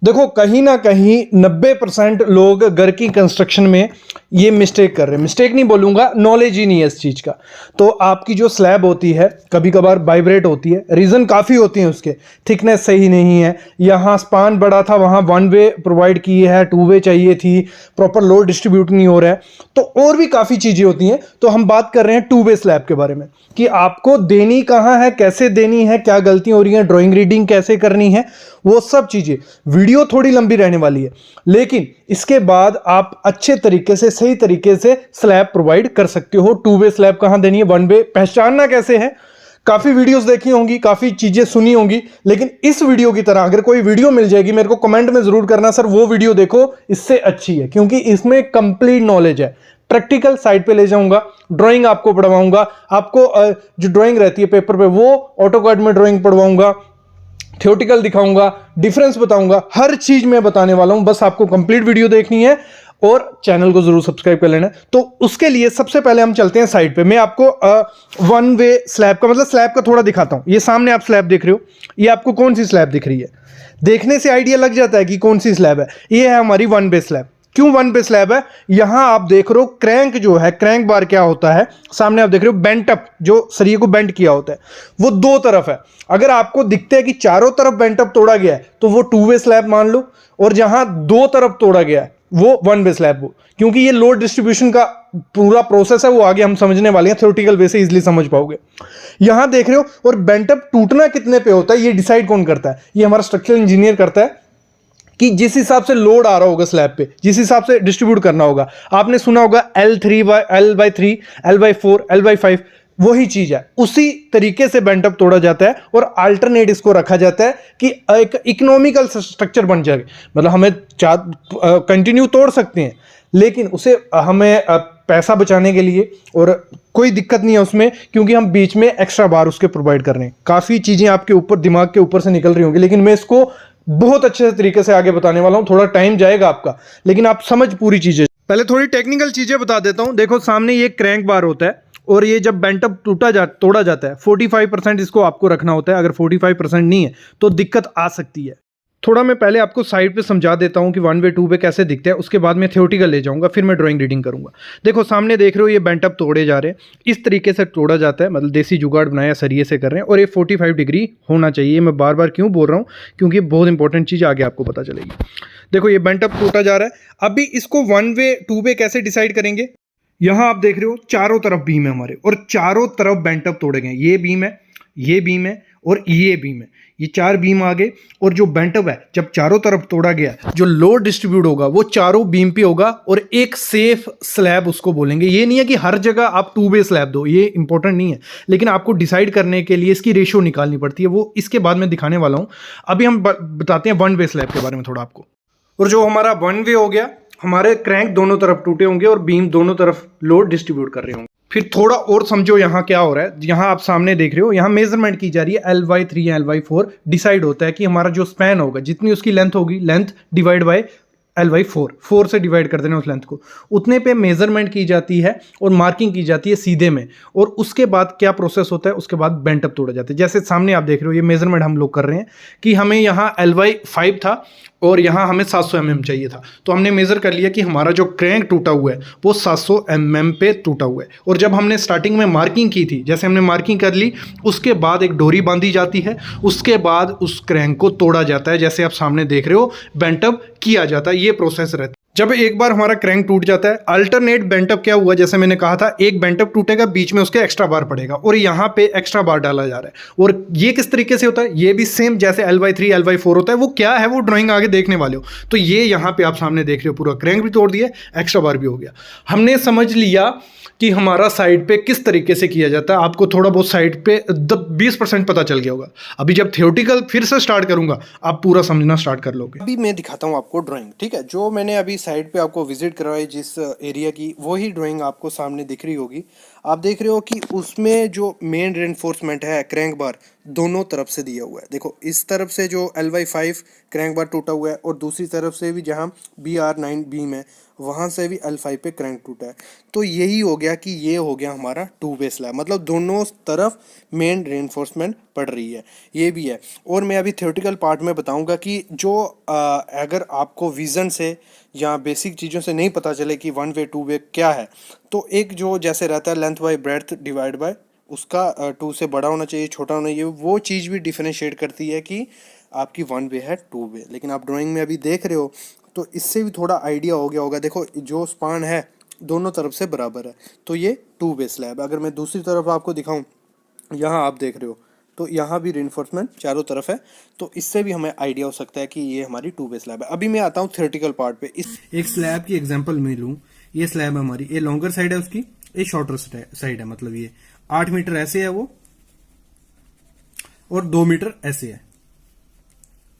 देखो कहीं ना कहीं 90% लोग घर की कंस्ट्रक्शन में ये मिस्टेक कर रहे हैं। मिस्टेक नहीं बोलूंगा, नॉलेज ही नहीं है इस चीज का। तो आपकी जो स्लैब होती है कभी कभार वाइब्रेट होती है, रीजन काफी होती है उसके। थिकनेस सही नहीं है, यहाँ स्पान बड़ा था वहां वन वे प्रोवाइड की है, टू वे चाहिए थी, प्रॉपर लोड डिस्ट्रीब्यूट नहीं हो रहा है, तो और भी काफी चीजें होती हैं। तो हम बात कर रहे हैं टू वे स्लैब के बारे में कि आपको देनी कहां है, कैसे देनी है, क्या गलतियां हो रही हैं, ड्राइंग रीडिंग कैसे करनी है, वो सब चीजें। वीडियो थोड़ी लंबी रहने वाली है, लेकिन इसके बाद आप अच्छे तरीके से सही तरीके से स्लैब प्रोवाइड कर सकते हो। टू वे स्लैब कहां देनी है, वन वे पहचानना कैसे है। काफी वीडियोस देखी होंगी, काफी चीजें सुनी होंगी, लेकिन इस वीडियो की तरह अगर कोई वीडियो मिल जाएगी मेरे को कमेंट में जरूर करना, सर वो वीडियो देखो, इससे अच्छी है, क्योंकि इसमें कंप्लीट नॉलेज है। प्रैक्टिकल साइड पे ले जाऊंगा, ड्राइंग आपको पढ़वाऊंगा, आपको जो ड्राइंग रहती है पेपर पे वो ऑटोकैड में ड्राइंग पढ़वाऊंगा, थ्योरेटिकल दिखाऊंगा, डिफरेंस बताऊंगा, हर चीज मैं बताने वाला हूं। बस आपको कंप्लीट वीडियो देखनी है और चैनल को जरूर सब्सक्राइब कर लेना। तो उसके लिए सबसे पहले हम चलते हैं साइड पे। मैं आपको वन वे स्लैब का मतलब स्लैब का थोड़ा दिखाता हूं। ये सामने आप स्लैब देख रहे हो, ये आपको कौन सी स्लैब दिख रही है, देखने से आइडिया लग जाता है कि कौन सी स्लैब है। ये है हमारी वन वे स्लैब। क्यों वन पे स्लैब है, यहां आप देख रहे हो क्रैंक जो है, क्रैंक बार क्या होता है, सामने आप देख रहे हो बेंट अप, जो सरिये को बेंट किया होता है वो दो तरफ है। अगर आपको दिखता है कि चारों तरफ बेंट अप तोड़ा गया है तो वो टू वे स्लैब मान लो, और जहां दो तरफ तोड़ा गया है वो वन वे स्लैब हो, क्योंकि ये लोड डिस्ट्रीब्यूशन का पूरा प्रोसेस है, वो आगे हम समझने वाले हैं, थ्योरेटिकल वे से इजीली समझ पाओगे। यहां देख रहे हो, और बेंट अप टूटना कितने पे होता है ये डिसाइड कौन करता है, ये हमारा स्ट्रक्चरल इंजीनियर करता है, कि जिस हिसाब से लोड आ रहा होगा स्लैब पे, जिस हिसाब से डिस्ट्रीब्यूट करना होगा। आपने सुना होगा L/3, L/4, L/5, वही चीज है, उसी तरीके से बेंट अप तोड़ा जाता है और अल्टरनेट इसको रखा जाता है कि एक इकोनॉमिकल स्ट्रक्चर बन जाए। मतलब हमें कंटिन्यू तोड़ सकते हैं, लेकिन उसे हमें पैसा बचाने के लिए, और कोई दिक्कत नहीं है उसमें, क्योंकि हम बीच में एक्स्ट्रा बार उसके प्रोवाइड कर रहे हैं। काफी चीजें आपके ऊपर दिमाग के ऊपर से निकल रही होंगी, लेकिन मैं इसको बहुत अच्छे तरीके से आगे बताने वाला हूं। थोड़ा टाइम जाएगा आपका, लेकिन आप समझ पूरी चीजें। पहले थोड़ी टेक्निकल चीजें बता देता हूं। देखो सामने ये क्रैंक बार होता है, और ये जब बेंट अप तोड़ा जाता है 45% इसको आपको रखना होता है। अगर 45% नहीं है तो दिक्कत आ सकती है। थोड़ा मैं पहले आपको साइड पे समझा देता हूं कि वन वे टू वे कैसे दिखता है, उसके बाद मैं थ्योरेटिकल ले जाऊंगा, फिर मैं ड्राइंग रीडिंग करूंगा। देखो सामने देख रहे हो, ये बेंट अप तोड़े जा रहे हैं, इस तरीके से तोड़ा जाता है, मतलब देसी जुगाड़ बनाया सरिये से कर रहे हैं, और ये 45 डिग्री होना चाहिए। मैं बार बार क्यों बोल रहा हूँ, क्योंकि बहुत इंपॉर्टेंट चीज़ आगे आपको पता चलेगी। देखो ये बेंट अप टूटा जा रहा है। अभी इसको वन वे टू वे कैसे डिसाइड करेंगे, यहाँ आप देख रहे हो चारों तरफ बीम है हमारे, और चारों तरफ बेंट अप तोड़े गए। ये बीम है, ये बीम है, और ये बीम है, ये चार बीम आ गए। और जो बेंट अप है जब चारों तरफ तोड़ा गया, जो लोड डिस्ट्रीब्यूट होगा वो चारों बीम पे होगा, और एक सेफ स्लैब उसको बोलेंगे। ये नहीं है कि हर जगह आप टू वे स्लैब दो, ये इंपॉर्टेंट नहीं है, लेकिन आपको डिसाइड करने के लिए इसकी रेशियो निकालनी पड़ती है, वो इसके बाद में दिखाने वाला हूँ। अभी हम बताते हैं वन वे स्लैब के बारे में थोड़ा आपको। और जो हमारा वन वे हो गया, हमारे क्रैंक दोनों तरफ टूटे होंगे और बीम दोनों तरफ लोड डिस्ट्रीब्यूट कर रहे होंगे। फिर थोड़ा और समझो यहाँ क्या हो रहा है। यहाँ आप सामने देख रहे हो, यहाँ मेजरमेंट की जा रही है L/3 या L/4। डिसाइड होता है कि हमारा जो स्पैन होगा, जितनी उसकी लेंथ होगी, लेंथ डिवाइड बाय L/4, 4 से डिवाइड कर देना उस लेंथ को, उतने पे मेजरमेंट की जाती है और मार्किंग की जाती है सीधे में। और उसके बाद क्या प्रोसेस होता है, उसके बाद बेंट अप तोड़ा जाता है। जैसे सामने आप देख रहे हो, ये मेजरमेंट हम लोग कर रहे हैं कि हमें यहाँ L/5 था और यहाँ हमें 700 mm चाहिए था, तो हमने मेज़र कर लिया कि हमारा जो क्रैंक टूटा हुआ है वो 700 mm पे टूटा हुआ है। और जब हमने स्टार्टिंग में मार्किंग की थी, जैसे हमने मार्किंग कर ली, उसके बाद एक डोरी बांधी जाती है, उसके बाद उस क्रैंक को तोड़ा जाता है, जैसे आप सामने देख रहे हो, बेंट अप किया जाता है। ये प्रोसेस रहता है। जब एक बार हमारा क्रैंक टूट जाता है, अल्टरनेट बेंटअप क्या हुआ, जैसे मैंने कहा था, एक बेंटअप टूटेगा, बीच में उसके एक्स्ट्रा बार पड़ेगा, और यहाँ पे एक्स्ट्रा बार डाला जा रहा है। और ये किस तरीके से होता है, ये भी सेम जैसे L/3 L/4 होता है, वो क्या है वो ड्राइंग आगे देखने वाले हो। तो ये यहाँ पे आप सामने देख रहे हो, पूरा क्रैंक भी तोड़ दिया, एक्स्ट्रा बार भी हो गया। हमने समझ लिया कि हमारा साइड पे किस तरीके से किया जाता है। आपको थोड़ा बहुत साइड पे 20% पता चल गया होगा। अभी जब थ्योरेटिकल फिर से स्टार्ट करूंगा, आप पूरा समझना स्टार्ट कर लोगे। अभी मैं दिखाता हूँ आपको ड्राइंग, ठीक है। जो मैंने अभी साइड पे आपको विजिट करवाई जिस एरिया की, वही ड्राइंग आपको सामने दिख रही होगी। आप देख रहे हो कि उसमें जो मेन रेनफोर्समेंट है क्रैंक बार दोनों तरफ से दिया हुआ है। देखो इस तरफ से जो LY5 क्रैंक बार टूटा हुआ है और दूसरी तरफ से भी जहाँ BR9 बीम है वहाँ से भी L5 पे क्रैंक टूटा है। तो यही हो गया कि ये हो गया हमारा 2 वे स्लैब, मतलब दोनों तरफ मेन रेनफोर्समेंट पड़ रही है, ये भी है। और मैं अभी थ्योरेटिकल पार्ट में बताऊंगा कि जो अगर आपको विज़न से या बेसिक चीज़ों से नहीं पता चले कि 1 वे 2 वे क्या है, तो एक जो जैसे रहता है length bye breadth divide by उसका 2 से बड़ा होना चाहिए, छोटा होना चाहिए, वो चीज़ भी डिफरेंशिएट करती है कि आपकी 1 वे है 2 वे। लेकिन आप ड्राइंग में अभी देख रहे हो तो इससे भी थोड़ा आइडिया हो गया होगा। देखो जो स्पान है दोनों तरफ से बराबर है, तो ये 2 वे स्लैब। अगर मैं दूसरी तरफ आपको दिखाऊं, यहाँ आप देख रहे हो तो यहाँ भी रिइंफोर्समेंट चारों तरफ है, तो इससे भी हमें आइडिया हो सकता है कि ये हमारी 2 वे स्लैब है। अभी मैं आता हूँ थ्योरेटिकल पार्ट पे। इस एक स्लैब की एग्जांपल मैं लूं, ये स्लैब है हमारी, ये लॉन्गर साइड है उसकी, ये शॉर्टर साइड है, मतलब ये 8 मीटर ऐसे है वो और 2 मीटर ऐसे है,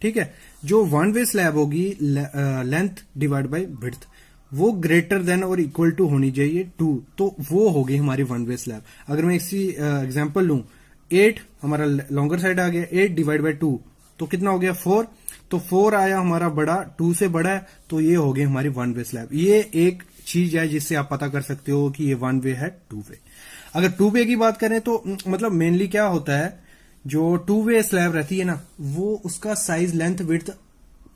ठीक है। जो 1 वे स्लैब होगी लेंथ डिवाइड बाय विड्थ वो ग्रेटर देन और इक्वल टू होनी चाहिए 2, तो वो होगी हमारी 1 वे स्लैब। अगर मैं इसी एग्जांपल लूं, 8 हमारा लॉन्गर साइड आ गया, 8 डिवाइड बाय 2 तो कितना हो गया 4, तो 4 आया हमारा बड़ा, 2 से बड़ा है, तो ये हो गई हमारी 1 वे स्लैब। ये एक चीज है जिससे आप पता कर सकते हो कि ये 1 वे है 2 वे। अगर 2 वे की बात करें तो मतलब मेनली क्या होता है, जो 2 वे स्लैब रहती है ना, वो उसका साइज लेंथ विड्थ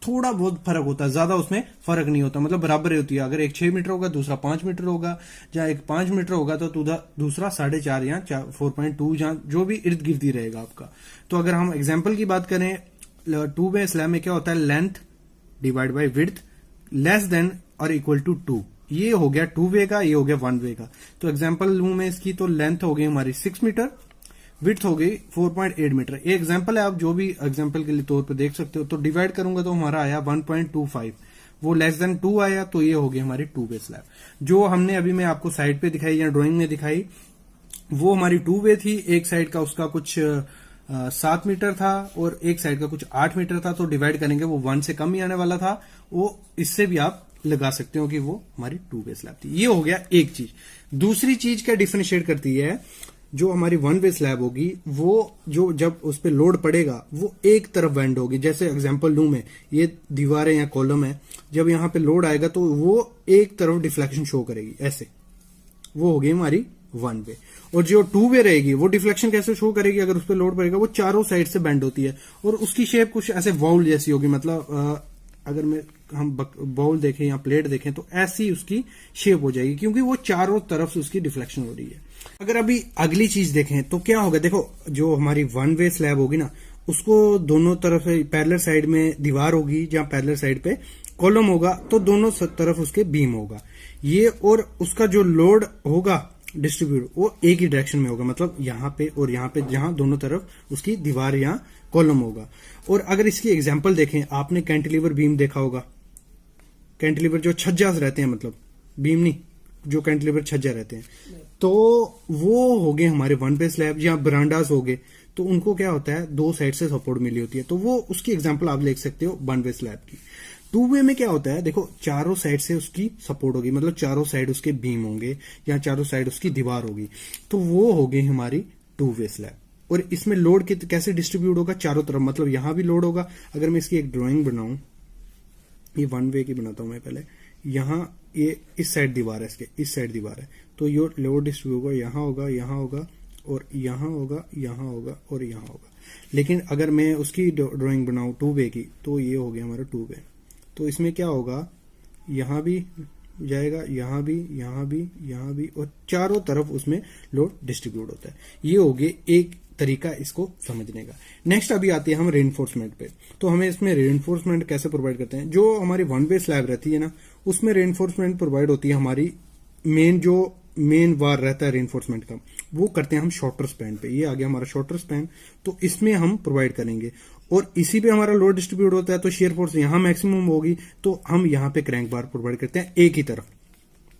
थोड़ा बहुत फर्क होता है, ज्यादा उसमें फर्क नहीं होता, मतलब बराबर ही होती है। अगर एक 6 मीटर होगा दूसरा 5 मीटर होगा, या एक 5 मीटर होगा तो दूसरा 4.5 या 4.2 जहां जो भी इर्द गिर्द ही रहेगा आपका। तो अगर हम एग्जाम्पल की बात करें 2 वे स्लैब में क्या होता है, length divide by width less than और इक्वल टू 2, ये हो गया 2 वे का, ये हो गया 1 वे का। तो एग्जाम्पल लूं मैं इसकी, तो लेंथ हो गई हमारी 6 मीटर, विड्थ हो गई 4.8 मीटर। ये एग्जाम्पल है, आप जो भी एग्जाम्पल के लिए तौर पे देख सकते हो। तो डिवाइड करूंगा तो हमारा आया 1.25, वो लेस देन 2 आया, तो ये हो गई हमारी 2 वे स्लैब। जो हमने अभी मैं आपको साइड पे दिखाई या ड्राइंग में दिखाई वो हमारी 2 वे थी। एक साइड का उसका कुछ 7 मीटर था और एक साइड का कुछ 8 मीटर था, तो डिवाइड करेंगे वो 1 से कम ही आने वाला था। वो इससे भी आप लगा सकते हो कि वो हमारी 2 वे स्लैब थी। ये हो गया एक चीज। दूसरी चीज क्या डिफरेंशिएट करती है, जो हमारी 1 वे स्लैब होगी वो जो जब उस पर लोड पड़ेगा वो एक तरफ बेंड होगी। जैसे एग्जांपल लूं मैं, ये दीवारें या कॉलम है, जब यहां पे लोड आएगा तो वो एक तरफ डिफ्लेक्शन शो करेगी, ऐसे, वो होगी हमारी 1 वे। और जो 2 वे रहेगी वो डिफ्लेक्शन कैसे शो करेगी, अगर उस पर लोड पड़ेगा, वो चारों साइड से बेंड होती है और उसकी शेप कुछ ऐसे बाउल जैसी होगी। मतलब अगर हम बाउल देखें या प्लेट देखें तो ऐसी उसकी शेप हो जाएगी, क्योंकि वो चारों तरफ से उसकी डिफ्लेक्शन हो रही है। अगर अभी अगली चीज देखें तो क्या होगा, देखो जो हमारी 1 वे स्लैब होगी ना, उसको दोनों तरफ पैरेलल साइड में दीवार होगी, जहां पैरेलल साइड पे कॉलम होगा, तो दोनों तरफ उसके बीम होगा ये, और उसका जो लोड होगा डिस्ट्रीब्यूट वो एक ही डायरेक्शन में होगा, मतलब यहाँ पे और यहाँ पे, जहां दोनों तरफ उसकी दीवार या कॉलम होगा। और अगर इसकी एग्जांपल देखें, आपने कैंटिलीवर बीम देखा होगा, कैंटिलीवर जो छज्जा रहते हैं, मतलब बीम नहीं, जो कैंटिलीवर छज्जा रहते हैं, तो वो हो गए हमारे 1 वे स्लैब। या बरांडास हो गए, तो उनको क्या होता है, 2 साइड से सपोर्ट मिली होती है, तो वो उसकी एग्जांपल आप ले सकते हो 1 वे स्लैब की। 2 वे में क्या होता है, देखो चारों साइड से उसकी सपोर्ट होगी, मतलब चारों साइड उसके बीम होंगे या चारों साइड उसकी दीवार होगी, तो वो हो गई हमारी 2 वे स्लैब। और इसमें लोड कैसे डिस्ट्रीब्यूट होगा, चारों तरफ, मतलब यहां भी लोड होगा। अगर मैं इसकी एक ड्राइंग बनाऊं, ये 1 वे की बनाता हूं मैं पहले, यहां ये इस साइड दीवार है, इसके इस साइड दीवार है, तो ये लोड डिस्ट्रीब्यूट होगा, यहां होगा, यहां होगा और यहां होगा, यहां होगा और यहां होगा। लेकिन अगर मैं उसकी ड्राइंग बनाऊं 2 वे की, तो ये हो गया हमारा 2 वे। तो इसमें क्या होगा, यहां भी जाएगा, यहां भी, यहां भी, यहां भी, और चारों तरफ उसमें लोड डिस्ट्रीब्यूट होता है। ये हो गए एक तरीका इसको समझने का। नेक्स्ट अभी आते हैं हम रेनफोर्समेंट पे। तो हमें इसमें रेनफोर्समेंट कैसे प्रोवाइड करते हैं, जो हमारी 1 वे स्लैब रहती है ना, उसमें रेनफोर्समेंट प्रोवाइड होती है हमारी मेन वार रहता है रेनफोर्समेंट का, वो करते हैं हम शॉर्टर स्पैन पे। ये आ गया हमारा शॉर्टर स्पैन, तो इसमें हम प्रोवाइड करेंगे और इसी पे हमारा लोड डिस्ट्रीब्यूट होता है, तो शेयर फोर्स यहां मैक्सिमम होगी, तो हम यहां पे क्रैंक बार प्रोवाइड करते हैं एक ही तरफ।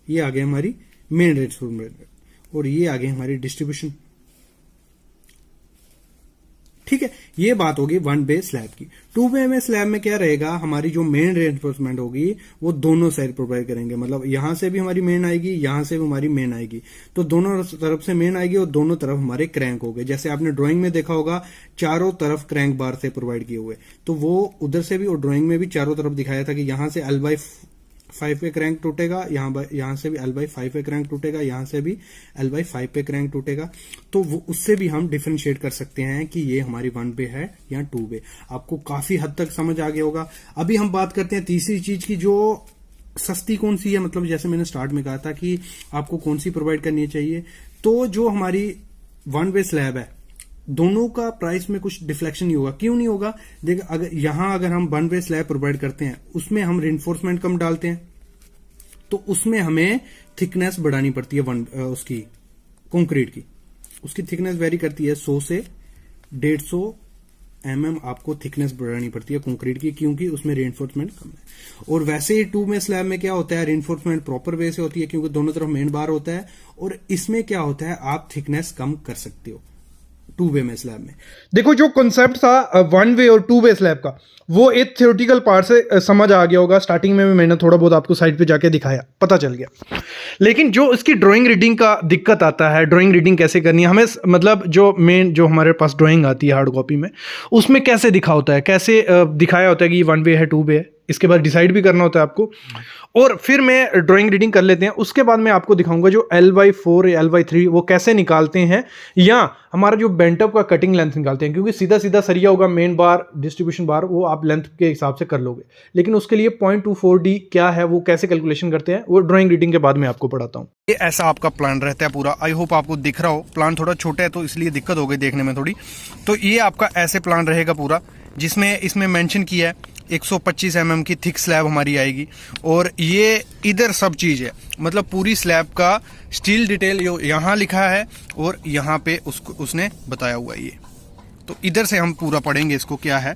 ये आ गया हमारी मेन रेनफोर्समेंट और ये आ गई हमारी डिस्ट्रीब्यूशन, ठीक है, ये बात होगी वन वे स्लैब की। टू वे में स्लैब में क्या रहेगा, हमारी जो मेन रेनफोर्समेंट होगी वो दोनों साइड प्रोवाइड करेंगे, मतलब यहां से भी हमारी मेन आएगी, यहां से भी हमारी मेन आएगी, तो दोनों तरफ से मेन आएगी और दोनों तरफ हमारे क्रैंक हो गए। जैसे आपने ड्राइंग में देखा होगा चारों तरफ क्रैंक बार से प्रोवाइड किए हुए, तो वो उधर से भी और ड्राइंग में भी चारों तरफ दिखाया था कि यहां से L/5 पे क्रैंक टूटेगा, यहां से भी L/5 पे क्रैंक टूटेगा, यहां से भी L/5 पे क्रैंक टूटेगा। तो वो उससे भी हम डिफरेंशिएट कर सकते हैं कि ये हमारी वन वे है या टू वे। आपको काफी हद तक समझ आ गया होगा। अभी हम बात करते हैं तीसरी चीज की, जो सस्ती कौन सी है, मतलब जैसे मैंने स्टार्ट में कहा था कि आपको कौन सी प्रोवाइड करनी चाहिए। तो जो हमारी वन वे स्लैब है, दोनों का प्राइस में कुछ डिफ्लेक्शन नहीं होगा। क्यों नहीं होगा, देखिए अगर हम वन वे स्लैब प्रोवाइड करते हैं, उसमें हम रिइंफोर्समेंट कम डालते हैं, तो उसमें हमें थिकनेस बढ़ानी पड़ती है उसकी कंक्रीट की। उसकी थिकनेस वेरी करती है 100 से 150 mm आपको थिकनेस बढ़ानी पड़ती है कंक्रीट की, क्योंकि उसमें रेनफोर्समेंट कम है। और वैसे ही टू में स्लैब में क्या होता है, रेनफोर्समेंट प्रॉपर वे से होती है क्योंकि दोनों तरफ मेन बार होता है, और इसमें क्या होता है आप थिकनेस कम कर सकते हो टू वे में स्लैब में। देखो जो कॉन्सेप्ट था वन वे और टू वे स्लैब का, वो एक थियोरेटिकल पार्ट से समझ आ गया होगा। स्टार्टिंग में भी मैंने थोड़ा बहुत आपको साइट पे जाके दिखाया, पता चल गया। लेकिन जो इसकी ड्राइंग रीडिंग का दिक्कत आता है, ड्राइंग रीडिंग कैसे करनी है हमें, मतलब जो हमारे पास ड्राइंग आती है हार्ड कॉपी में, उसमें कैसे दिखा होता है, कैसे दिखाया होता है कि ये वन वे है टू वे है, इसके बाद डिसाइड भी करना होता है आपको। और फिर मैं ड्राइंग रीडिंग कर लेते हैं, उसके बाद मैं आपको दिखाऊंगा जो L/4 या L/3 वो कैसे निकालते हैं, या हमारा जो बेंटअप का कटिंग लेंथ निकालते हैं। क्योंकि सीधा सीधा सरिया होगा, मेन बार डिस्ट्रीब्यूशन बार वो आप लेंथ के हिसाब से कर लोगे, लेकिन उसके लिए 0.24D क्या है, वो कैसे कैलकुलेशन करते हैं, वो ड्राइंग रीडिंग के बाद मैं आपको पढ़ाता हूँ। ये ऐसा आपका प्लान रहता है पूरा। आई होप आपको दिख रहा हो। प्लान थोड़ा छोटा है तो इसलिए दिक्कत हो गई देखने में थोड़ी। तो ये आपका ऐसे प्लान रहेगा पूरा, जिसमें इसमें मेंशन किया है 125 mm की थिक स्लैब हमारी आएगी, और ये इधर सब चीज़ है, मतलब पूरी स्लैब का स्टील डिटेल यहाँ लिखा है और यहाँ पे उसने बताया हुआ है ये। तो इधर से हम पूरा पढ़ेंगे इसको क्या है।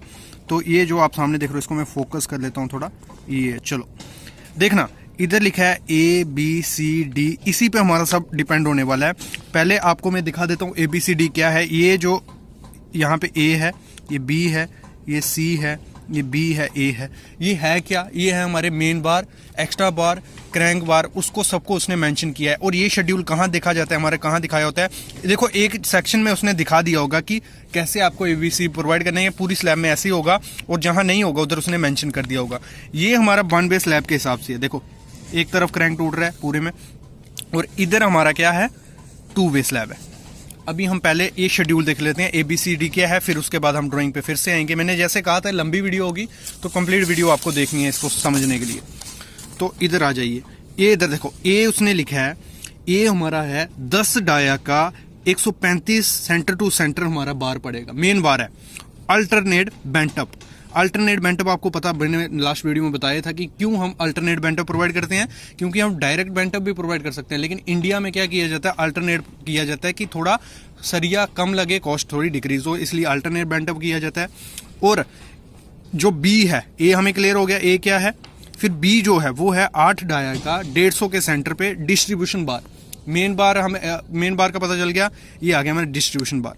तो ये जो आप सामने देख रहे हो, इसको मैं फोकस कर लेता हूँ थोड़ा, ये चलो देखना, इधर लिखा है ABCD, इसी पे हमारा सब डिपेंड होने वाला है। पहले आपको मैं दिखा देता हूँ ABCD क्या है। ये जो यहाँ पे A है, ये B है, ये C है, ये B है, A है। ये है क्या, ये है हमारे मेन बार, एक्स्ट्रा बार, क्रैंक बार, उसको सबको उसने मेंशन किया है। और ये शेड्यूल कहाँ देखा जाता है, हमारे कहाँ दिखाया होता है, देखो एक सेक्शन में उसने दिखा दिया होगा कि कैसे आपको ABC प्रोवाइड करना है। पूरी स्लैब में ऐसे ही होगा, और जहाँ नहीं होगा उधर उसने मेंशन कर दिया होगा। ये हमारा वन वे स्लैब के हिसाब से है। देखो एक तरफ क्रैंक टूट रहा है पूरे में, और इधर हमारा क्या है, टू वे स्लैब है। अभी हम पहले ये शेड्यूल देख लेते हैं ABCD क्या है, फिर उसके बाद हम ड्राइंग पे फिर से आएंगे। मैंने जैसे कहा था लंबी वीडियो होगी, तो कंप्लीट वीडियो आपको देखनी है इसको समझने के लिए। तो इधर आ जाइए, ये इधर देखो, A उसने लिखा है, A हमारा है 10 डाया का 135 सेंटर टू सेंटर हमारा बार पड़ेगा, मेन बार है। अल्टरनेट बेंटअप, अल्टरनेट बेंटअप आपको पता, मैंने लास्ट वीडियो में बताया था कि क्यों हम अल्टरनेट बेंटअप प्रोवाइड करते हैं, क्योंकि हम डायरेक्ट बेंटअप भी प्रोवाइड कर सकते हैं। लेकिन इंडिया में क्या किया जाता है, अल्टरनेट किया जाता है कि थोड़ा सरिया कम लगे, कॉस्ट थोड़ी डिक्रीज हो, इसलिए अल्टरनेट बेंटअप किया जाता है। और जो B है, A हमें क्लियर हो गया, A क्या है, फिर B जो है वो है 8 डाया का 150 के सेंटर पे डिस्ट्रीब्यूशन बार। मेन बार हमें मेन बार का पता चल गया, ये आ गया हमारा डिस्ट्रीब्यूशन बार,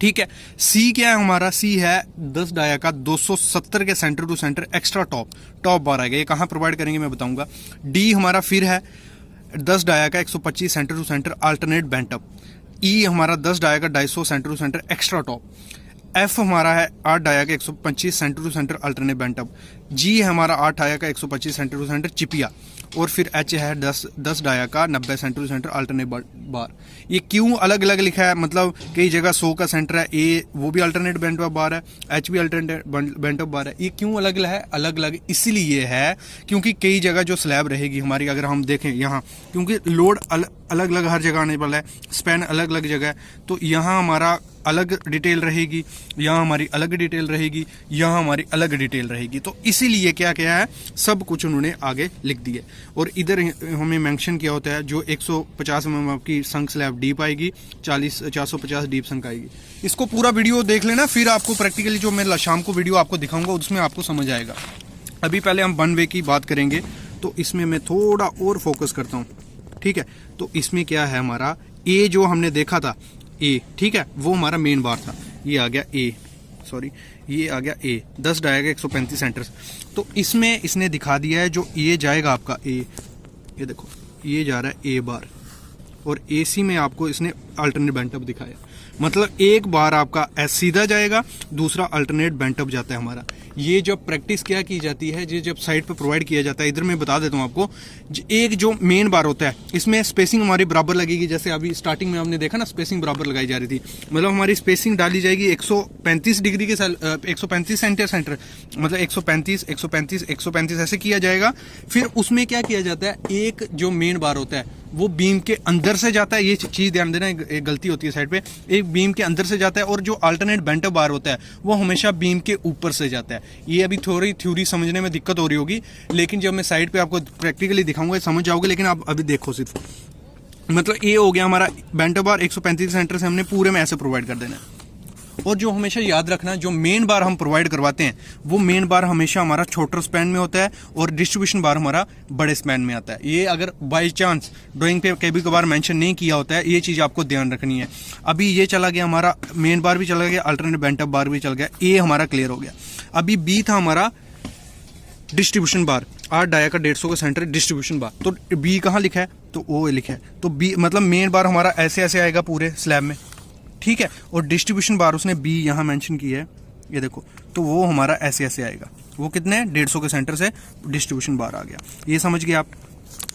ठीक है। C क्या है हमारा, C है 10 डाया का 270 के center to center extra top bar आएगा। ये कहाँ प्रोवाइड करेंगे मैं बताऊंगा। D हमारा फिर है 10 डाया का 125 center to center alternate bent up. E हमारा 10 डाया का 250 center to center extra top. F हमारा है 8 डाया का 125 center to center alternate bent up. G है हमारा 8 डाया का 125 सेंटर टू सेंटर चिपिया। और फिर H है 10 डाया का 90 सेंटर टू सेंटर अल्टरनेट बार। ये क्यों अलग अलग लिखा है, मतलब कई जगह 100 का सेंटर है, A वो भी अल्टरनेट बेंटअप बार है, H भी अल्टरनेट बेंटअप बार है। ये क्यों अलग अलग है, अलग अलग इसीलिए है क्योंकि कई जगह जो स्लैब रहेगी हमारी, अगर हम देखें यहाँ, क्योंकि लोड अलग अलग हर जगह आने वाला है, स्पैन अलग अलग जगह है, तो यहाँ हमारा अलग डिटेल रहेगी, यहाँ हमारी अलग डिटेल रहेगी, यहाँ हमारी अलग डिटेल रहेगी। तो इसीलिए क्या क्या है, सब कुछ उन्होंने आगे लिख दिया। और इधर हमें मेंशन किया होता है जो 150 mm की संक स्लैब डीप आएगी, 450 डीप संक आएगी। इसको पूरा वीडियो देख लेना, फिर आपको प्रैक्टिकली जो मैं शाम को वीडियो आपको दिखाऊंगा उसमें आपको समझ आएगा। अभी पहले हम वन वे की बात करेंगे, तो इसमें मैं थोड़ा और फोकस करता हूँ, ठीक है। तो इसमें क्या है हमारा, A जो हमने देखा था A, ठीक है, वो हमारा मेन बार था। ये आ गया ए, सॉरी ये आ गया ए, 10 डायगा 135 सेंटर। तो इसमें इसने दिखा दिया है जो ये जाएगा आपका ए, ये देखो ये जा रहा है ए बार, और एसी में आपको इसने अल्टरनेट बेंट अप दिखाया। मतलब एक बार आपका एस सीधा जाएगा, दूसरा अल्टरनेट बेंट अप जाता है हमारा। ये जब प्रैक्टिस क्या की जाती है, ये जब साइड पे प्रोवाइड किया जाता है, इधर मैं बता देता हूँ आपको, एक जो मेन बार होता है इसमें स्पेसिंग हमारी बराबर लगेगी। जैसे अभी स्टार्टिंग में हमने देखा ना, स्पेसिंग बराबर लगाई जा रही थी, मतलब हमारी स्पेसिंग डाली जाएगी 135 डिग्री के 135 सेंटर, मतलब 135 135 135 ऐसे किया जाएगा। फिर उसमें क्या किया जाता है, एक जो मेन बार होता है वो बीम के अंदर से जाता है। ये चीज ध्यान देना, एक गलती होती है साइड पे, एक बीम के अंदर से जाता है, और जो अल्टरनेट बेंट अप बार होता है वो हमेशा बीम के ऊपर से जाता है। ये अभी थोड़ी थ्योरी समझने में दिक्कत हो रही होगी, लेकिन जब मैं साइड पे आपको प्रैक्टिकली दिखाऊंगा समझ जाओगे। लेकिन आप अभी देखो सिर्फ, मतलब ये हो गया हमारा बेंट अप बार 135 सेंटर से हमने पूरे में ऐसे प्रोवाइड कर देना है। और जो हमेशा याद रखना, जो मेन बार हम प्रोवाइड करवाते हैं वो मेन बार हमेशा हमारा छोटा स्पैन में होता है, और डिस्ट्रीब्यूशन बार हमारा बड़े स्पैन में आता है। ये अगर बाय चांस ड्राइंग पे कभी कभार मेंशन नहीं किया होता है, ये चीज़ आपको ध्यान रखनी है। अभी ये चला गया हमारा मेन बार भी चला गया, अल्टरनेट बेंट अप बार भी चल गया, ए हमारा क्लियर हो गया। अभी बी था हमारा डिस्ट्रीब्यूशन बार, 8 डाया का 150 का सेंटर डिस्ट्रीब्यूशन बार। तो बी कहाँ लिखा है, तो ओ लिखा है, तो बी मतलब मेन बार हमारा ऐसे ऐसे आएगा पूरे स्लैब में, ठीक है। और डिस्ट्रीब्यूशन बार उसने बी यहाँ मेंशन किया है, ये देखो, तो वो हमारा ऐसे ऐसे आएगा। वो कितने 150 के सेंटर से डिस्ट्रीब्यूशन बार आ गया, ये समझ गए आप।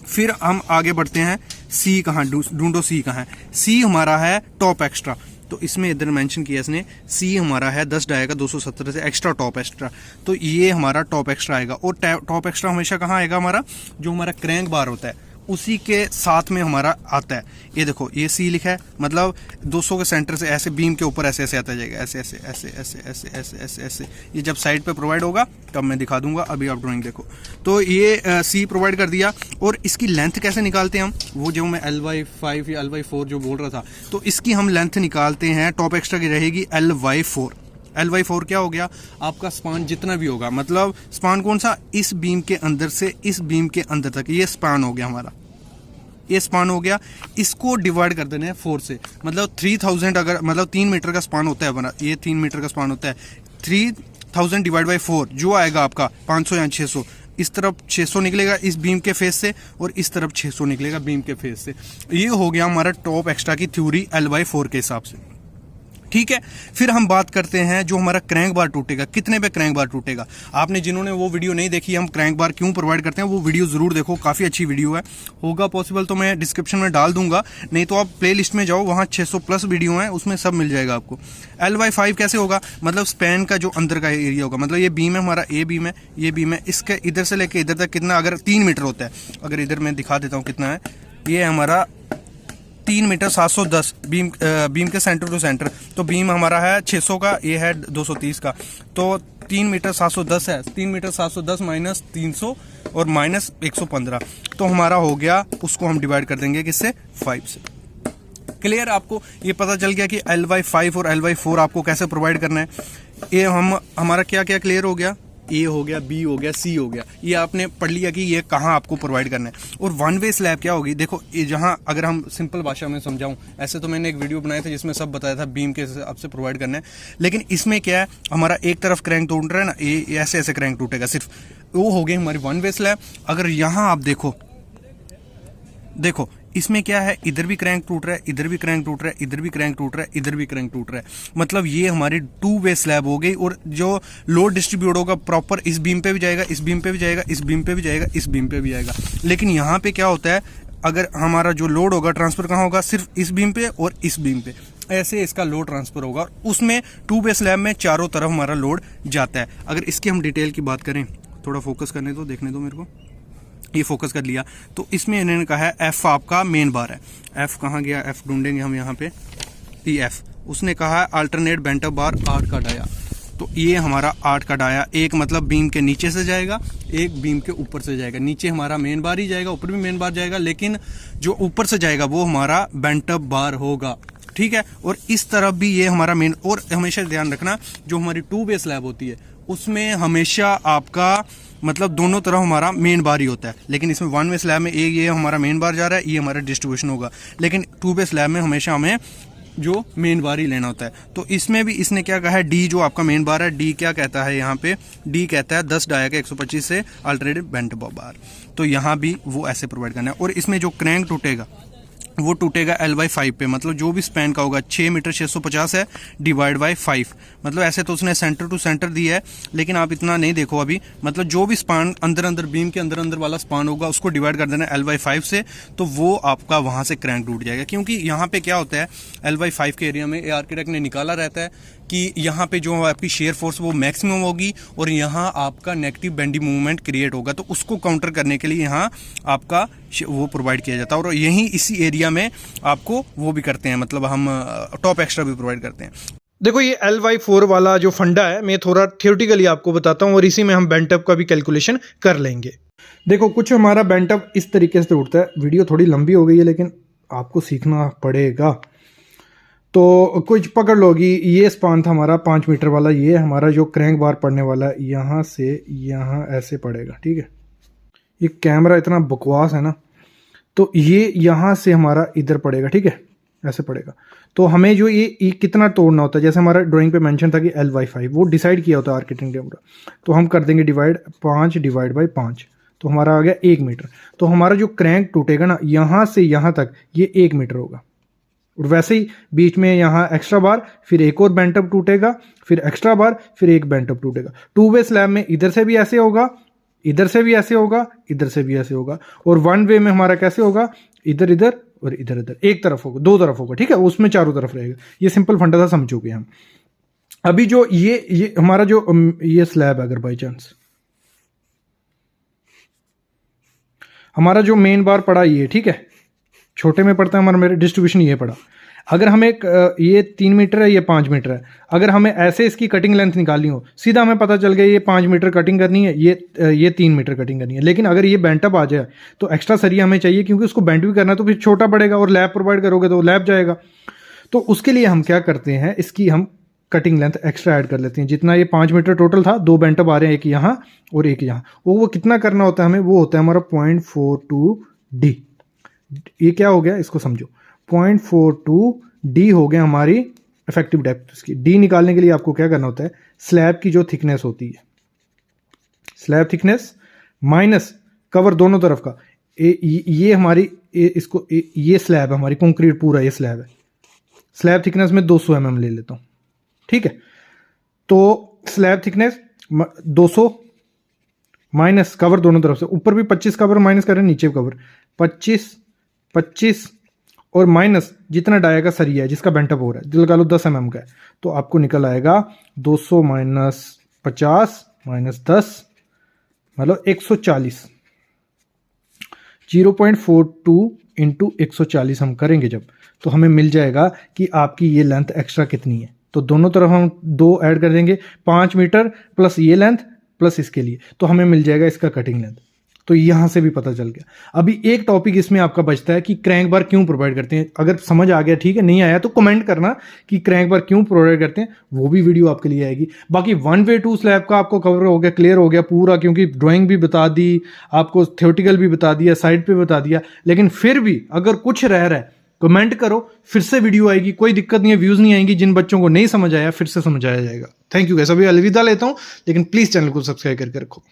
फिर हम आगे बढ़ते हैं, सी कहाँ ढूंढो, सी कहाँ है। सी हमारा है टॉप एक्स्ट्रा, तो इसमें इधर मेंशन किया इसने, सी हमारा है 10 डायगा 270 से एक्स्ट्रा टॉप एक्स्ट्रा, तो ये हमारा टॉप एक्स्ट्रा आएगा। और टॉप एक्स्ट्रा हमेशा कहाँ आएगा, हमारा जो हमारा क्रैंक बार होता है उसी के साथ में हमारा आता है। ये देखो ये सी लिखा है, मतलब 200 के सेंटर से ऐसे बीम के ऊपर ऐसे ऐसे आता जाएगा, ऐसे ऐसे ऐसे ऐसे ऐसे ऐसे ऐसे ऐसे। ये जब साइड पे प्रोवाइड होगा तब मैं दिखा दूंगा, अभी आप ड्राइंग देखो। तो ये सी प्रोवाइड कर दिया। और इसकी लेंथ कैसे निकालते हैं हम, वो जो मैं LY5 या LY4 जो बोल रहा था, तो इसकी हम लेंथ निकालते हैं, टॉप एक्स्ट्रा की रहेगी LY4। LY4 क्या हो गया, आपका स्पान जितना भी होगा, मतलब स्पान कौन सा, इस बीम के अंदर से इस बीम के अंदर तक, ये स्पान हो गया हमारा, ये स्पान हो गया। इसको डिवाइड कर देना है 4 से, मतलब 3000 अगर, मतलब 3 मीटर का स्पान होता है बना, ये 3 मीटर का स्पान होता है, 3000 डिवाइड बाई 4 जो आएगा आपका 500 या 600। इस तरफ 600 निकलेगा इस बीम के फेस से, और इस तरफ 600 निकलेगा बीम के फेस से। ये हो गया हमारा टॉप एक्स्ट्रा की थ्योरी L/4 के हिसाब से, ठीक है। फिर हम बात करते हैं जो हमारा क्रैंक बार टूटेगा, कितने पे क्रैंक बार टूटेगा। आपने जिन्होंने वो वीडियो नहीं देखी, हम क्रैंक बार क्यों प्रोवाइड करते हैं, वो वीडियो जरूर देखो, काफी अच्छी वीडियो है। होगा पॉसिबल तो मैं डिस्क्रिप्शन में डाल दूंगा, नहीं तो आप प्ले लिस्ट में जाओ, वहाँ 600 प्लस वीडियो है, उसमें सब मिल जाएगा आपको। L/5 कैसे होगा, मतलब स्पैन का जो अंदर का एरिया होगा, मतलब ये बीम है हमारा, ए बीम है, ये बीम है, इसके इधर से लेके इधर तक कितना, अगर 3 मीटर होता है, अगर इधर मैं दिखा देता हूँ कितना है, ये हमारा 3 मीटर 710 बीम के सेंटर टू सेंटर। तो बीम हमारा है 600 का, ये है 230 का, तो 3 मीटर 710 है, 3 मीटर 710 माइनस 300 और माइनस 115, तो हमारा हो गया, उसको हम डिवाइड कर देंगे किससे, 5 से। क्लियर, आपको ये पता चल गया कि L/5 और L/4 आपको कैसे प्रोवाइड करना है। ये हमारा क्या क्या क्लियर हो गया, ए हो गया, बी हो गया, सी हो गया, ये आपने पढ़ लिया कि ये कहाँ आपको प्रोवाइड करना है। और वन वे स्लैब क्या होगी, देखो ये जहाँ, अगर हम सिंपल भाषा में समझाऊं, ऐसे तो मैंने एक वीडियो बनाया था जिसमें सब बताया था बीम के हिसाब से प्रोवाइड करना है, लेकिन इसमें क्या है, हमारा एक तरफ क्रैंक टूट रहा है ना, ये ऐसे ऐसे क्रैंक टूटेगा सिर्फ, वो हो गई हमारी वन वे स्लैब। अगर यहाँ आप देखो इसमें क्या है, इधर भी क्रैंक टूट रहा है, इधर भी क्रैंक टूट रहा है, इधर भी क्रैंक टूट रहा है, इधर भी क्रैंक टूट रहा है, मतलब ये हमारी 2 वे स्लैब हो गई। और जो लोड डिस्ट्रीब्यूट होगा प्रॉपर इस बीम पे भी जाएगा, इस बीम पे भी जाएगा, इस बीम पे भी जाएगा, इस बीम पे भी जाएगा। लेकिन यहाँ पे क्या होता है, अगर हमारा जो लोड होगा ट्रांसफर कहाँ होगा, सिर्फ इस बीम पे और इस बीम पे, ऐसे इसका लोड ट्रांसफर होगा। और उसमें 2 वे स्लैब में चारों तरफ हमारा लोड जाता है। अगर इसकी हम डिटेल की बात करें, थोड़ा फोकस करने दो, देखने दो मेरे को, ये फोकस कर लिया, तो इसमें इन्होंने कहा है एफ आपका मेन बार है। एफ कहाँ गया, एफ ढूंढेंगे हम यहाँ पे, एफ उसने कहा है अल्टरनेट बेंट अप बार 8 का डाया, तो ये हमारा 8 का डाया, एक मतलब बीम के नीचे से जाएगा, एक बीम के ऊपर से जाएगा। नीचे हमारा मेन बार ही जाएगा, ऊपर भी मेन बार जाएगा, लेकिन जो ऊपर से जाएगा वो हमारा बेंट अप बार होगा, ठीक है। और इस तरफ भी ये हमारा मेन, और हमेशा ध्यान रखना जो हमारी 2 वे स्लैब होती है उसमें हमेशा आपका मतलब दोनों तरफ हमारा मेन बार ही होता है, लेकिन इसमें 1 वे स्लैब में ये हमारा मेन बार जा रहा है, ये हमारा डिस्ट्रीब्यूशन होगा। लेकिन 2 वे स्लैब में हमेशा हमें जो मेन बार ही लेना होता है। तो इसमें भी इसने क्या कहा है, डी जो आपका मेन बार है, डी क्या कहता है यहाँ पे, डी कहता है 10 डाया का 125 से अल्टरनेटिव बेंट बार। तो यहाँ भी वो ऐसे प्रोवाइड करना है। और इसमें जो क्रैंक टूटेगा वो टूटेगा LY5 पे, मतलब जो भी स्पैन का होगा 6 मीटर 650 है डिवाइड बाय 5, मतलब ऐसे तो उसने सेंटर टू सेंटर दिया है, लेकिन आप इतना नहीं देखो अभी, मतलब जो भी स्पान अंदर बीम के अंदर वाला स्पान होगा उसको डिवाइड कर देना LY5 से, तो वो आपका वहां से क्रैंक टूट जाएगा। क्योंकि यहाँ पे क्या होता है, LY5 के एरिया में आर्किटेक्ट ने निकाला रहता है कि यहाँ पे जो आपकी शेयर फोर्स वो मैक्सिमम होगी और यहाँ आपका नेगेटिव बेंडी मूवमेंट क्रिएट होगा, तो उसको काउंटर करने के लिए यहाँ आपका वो प्रोवाइड किया जाता है। और यहीं इसी एरिया में आपको वो भी करते हैं, मतलब हम टॉप एक्स्ट्रा भी प्रोवाइड करते हैं। देखो ये LY4 वाला जो फंडा है मैं थोड़ा थियोरेटिकली आपको बताता हूँ और इसी में हम बेंटअप का भी कैलकुलेशन कर लेंगे। देखो कुछ हमारा बेंटअप इस तरीके से उठता है, वीडियो थोड़ी लंबी हो गई है लेकिन आपको सीखना पड़ेगा। तो कुछ पकड़ लोगी, ये स्पान था हमारा 5 मीटर वाला, ये हमारा जो क्रैंक बार पड़ने वाला है यहाँ से यहाँ ऐसे पड़ेगा, ठीक है। ये कैमरा इतना बकवास है ना, तो ये यहाँ से हमारा इधर पड़ेगा, ठीक है, ऐसे पड़ेगा। तो हमें जो ये कितना तोड़ना होता है, जैसे हमारा ड्राइंग पे मेंशन था कि LY5 वो डिसाइड किया होता है आर्किटेक्ट ने पूरा, तो हम कर देंगे डिवाइड 5 डिवाइड बाई 5, तो हमारा आ गया 1 मीटर। तो हमारा जो क्रैंक टूटेगा ना यहाँ से यहाँ तक ये 1 मीटर होगा। और वैसे ही बीच में यहाँ एक्स्ट्रा बार, फिर एक और बेंटअप टूटेगा, फिर एक्स्ट्रा बार, फिर एक बेंटअप टूटेगा। 2 वे स्लैब में इधर से भी ऐसे होगा, इधर से भी ऐसे होगा, इधर से भी ऐसे होगा। और 1 वे में हमारा कैसे होगा, इधर इधर और इधर इधर, एक तरफ होगा, 2 तरफ होगा, ठीक है, उसमें चारों तरफ रहेगा। ये सिंपल फंडा था, समझोगे हम। अभी जो ये हमारा जो ये स्लैब है, अगर बाई चांस हमारा जो मेन बार पड़ा ये, ठीक है, छोटे में पड़ता है हमारा, मेरे डिस्ट्रीब्यूशन ये पड़ा। अगर हमें ये 3 मीटर है, ये 5 मीटर है, अगर हमें ऐसे इसकी कटिंग लेंथ निकालनी हो, सीधा हमें पता चल गया ये 5 मीटर कटिंग करनी है, ये 3 मीटर कटिंग करनी है। लेकिन अगर ये बेंटअप आ जाए तो एक्स्ट्रा सरिया हमें चाहिए, क्योंकि उसको बेंट भी करना है, तो फिर छोटा पड़ेगा, और लैब प्रोवाइड करोगे तो लैब जाएगा। तो उसके लिए हम क्या करते हैं, इसकी हम कटिंग लेंथ एक्स्ट्रा ऐड कर लेते हैं। जितना ये 5 मीटर टोटल था, 2 बेंटअप आ रहे हैं, एक यहाँ और एक यहाँ, वो कितना करना होता है हमें, वो होता है हमारा 0.42D। ये क्या हो गया, इसको समझो, 0.42D हो गया हमारी इफेक्टिव डेप्थ। इसकी डी निकालने के लिए आपको क्या करना होता है, स्लैब की जो थिकनेस होती है, स्लैब थिकनेस माइनस कवर दोनों तरफ का, ये हमारी इसको ये स्लैब है हमारी, कंक्रीट पूरा ये स्लैब है, स्लैब थिकनेस में 200 mm ले लेता हूं, ठीक है। तो स्लैब थिकनेस 200 माइनस कवर दोनों तरफ से, ऊपर भी 25 कवर माइनस करें, नीचे कवर 25 और माइनस जितना डाया का सरिया है जिसका बेंटअप हो रहा है, लगा लो 10 mm का है, तो आपको निकल आएगा 200 माइनस 50 माइनस 10 मतलब 140। 0.42 इंटू 140 हम करेंगे जब, तो हमें मिल जाएगा कि आपकी ये लेंथ एक्स्ट्रा कितनी है। तो दोनों तरफ हम 2 ऐड कर देंगे, 5 मीटर प्लस ये लेंथ प्लस इसके लिए, तो हमें मिल जाएगा इसका कटिंग लेंथ। तो यहां से भी पता चल गया। अभी एक टॉपिक इसमें आपका बचता है कि क्रैंक बार क्यों प्रोवाइड करते हैं। अगर समझ आ गया ठीक है, नहीं आया तो कमेंट करना कि क्रैंक बार क्यों प्रोवाइड करते हैं, वो भी वीडियो आपके लिए आएगी। बाकी 1 वे 2 स्लैब का आपको कवर हो गया, क्लियर हो गया पूरा, क्योंकि ड्राइंग भी बता दी आपको, थ्योरेटिकल भी बता दिया, साइड पे बता दिया। लेकिन फिर भी अगर कुछ रह रहा है कमेंट करो, फिर से वीडियो आएगी, कोई दिक्कत नहीं है, व्यूज नहीं आएंगी। जिन बच्चों को नहीं समझ आया फिर से समझाया जाएगा। थैंक यू गाइस, अभी अलविदा लेता हूं, लेकिन प्लीज चैनल को सब्सक्राइब करके रखो।